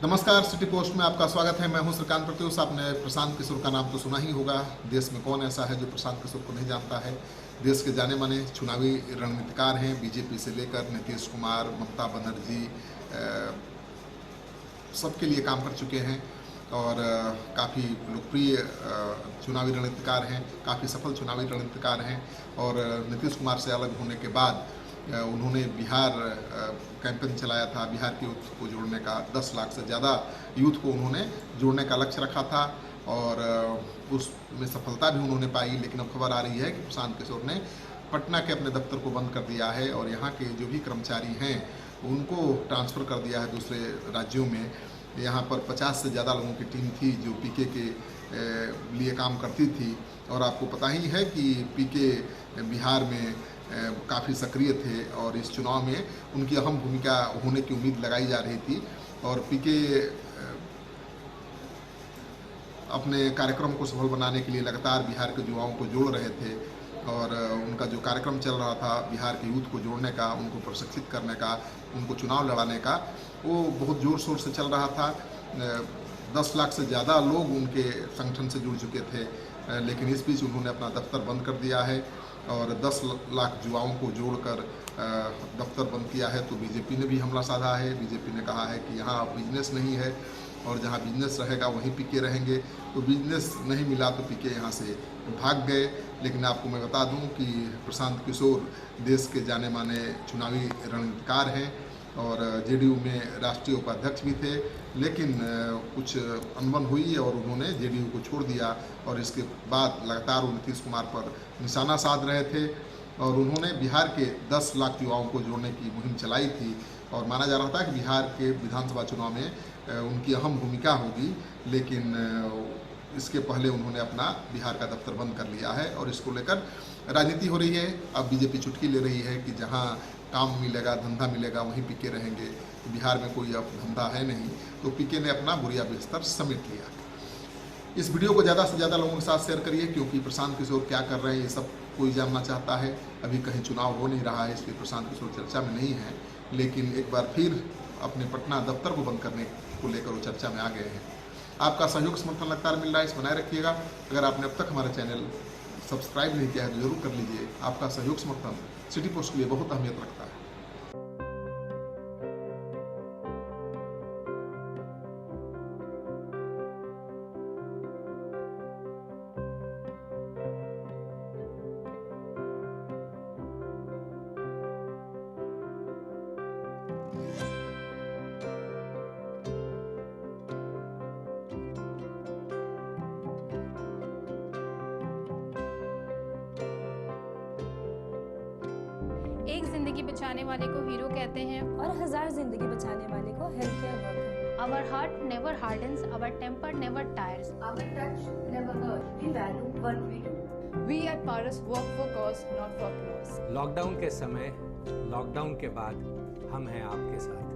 नमस्कार, city post में आपका स्वागत है। मैं हूं श्रीकांत प्रत्युष। आपने प्रशांत किशोर का नाम तो सुना ही होगा। देश में कौन ऐसा है जो प्रशांत किशोर को नहीं जानता है। देश के जाने माने चुनावी रणनीतिकार हैं। बीजेपी से लेकर नीतीश कुमार, ममता बनर्जी सबके लिए काम कर चुके हैं और काफ़ी लोकप्रिय चुनावी रणनीतिकार हैं, काफ़ी सफल चुनावी रणनीतिकार हैं। और नीतीश कुमार से अलग होने के बाद उन्होंने बिहार कैंपेन चलाया था। बिहार के यूथ को जोड़ने का 10 लाख से ज़्यादा यूथ को उन्होंने जोड़ने का लक्ष्य रखा था और उसमें सफलता भी उन्होंने पाई। लेकिन अब खबर आ रही है कि प्रशांत किशोर ने पटना के अपने दफ्तर को बंद कर दिया है और यहाँ के जो भी कर्मचारी हैं उनको ट्रांसफ़र कर दिया है दूसरे राज्यों में। यहाँ पर 50 से ज़्यादा लोगों की टीम थी जो पीके के लिए काम करती थी और आपको पता ही है कि पीके बिहार में काफ़ी सक्रिय थे और इस चुनाव में उनकी अहम भूमिका होने की उम्मीद लगाई जा रही थी। और पीके अपने कार्यक्रम को सफल बनाने के लिए लगातार बिहार के युवाओं को जोड़ रहे थे और उनका जो कार्यक्रम चल रहा था बिहार के यूथ को जोड़ने का, उनको प्रशिक्षित करने का, उनको चुनाव लड़ाने का, वो बहुत ज़ोर शोर से चल रहा था। 10 लाख से ज़्यादा लोग उनके संगठन से जुड़ चुके थे, लेकिन इस बीच उन्होंने अपना दफ्तर बंद कर दिया है और 10 लाख युवाओं को जोड़कर दफ्तर बंद किया है। तो बीजेपी ने भी हमला साधा है। बीजेपी ने कहा है कि यहाँ बिजनेस नहीं है और जहाँ बिजनेस रहेगा वहीं पीके रहेंगे। तो बिजनेस नहीं मिला तो पीके यहाँ से भाग गए। लेकिन आपको मैं बता दूं कि प्रशांत किशोर देश के जाने माने चुनावी रणनीतिकार हैं और जेडीयू में राष्ट्रीय उपाध्यक्ष भी थे। लेकिन कुछ अनबन हुई और उन्होंने जेडीयू को छोड़ दिया और इसके बाद लगातार वो नीतीश कुमार पर निशाना साध रहे थे और उन्होंने बिहार के 10 लाख युवाओं को जोड़ने की मुहिम चलाई थी और माना जा रहा था कि बिहार के विधानसभा चुनाव में उनकी अहम भूमिका होगी। लेकिन इसके पहले उन्होंने अपना बिहार का दफ्तर बंद कर लिया है और इसको लेकर राजनीति हो रही है। अब बीजेपी चुटकी ले रही है कि जहां काम मिलेगा, धंधा मिलेगा, वहीं पीके रहेंगे। बिहार में कोई अब धंधा है नहीं, तो पीके ने अपना बुरिया बिस्तर समेट लिया। इस वीडियो को ज़्यादा से ज़्यादा लोगों के साथ शेयर करिए क्योंकि प्रशांत किशोर क्या कर रहे हैं ये सब कोई जानना चाहता है। अभी कहीं चुनाव हो नहीं रहा है, इसलिए प्रशांत किशोर चर्चा में नहीं है। लेकिन एक बार फिर अपने पटना दफ्तर को बंद करने को लेकर वो चर्चा में आ गए हैं। आपका सहयोग समर्थन लगातार मिल रहा है, इस बनाए रखिएगा। अगर आपने अब तक हमारा चैनल सब्सक्राइब नहीं किया है तो जरूर कर लीजिए। आपका सहयोग समर्थन सिटी पोस्ट के लिए बहुत अहमियत रखता है। एक जिंदगी बचाने वाले को हीरो कहते हैं और 1000 जिंदगी बचाने वाले को health care worker. Our heart never hardens, our temper never tires. Our touch never hurt. We value what we do. We at Paras work for cause, not for applause. Lockdown के समय, lockdown के बाद हम हैं आपके साथ।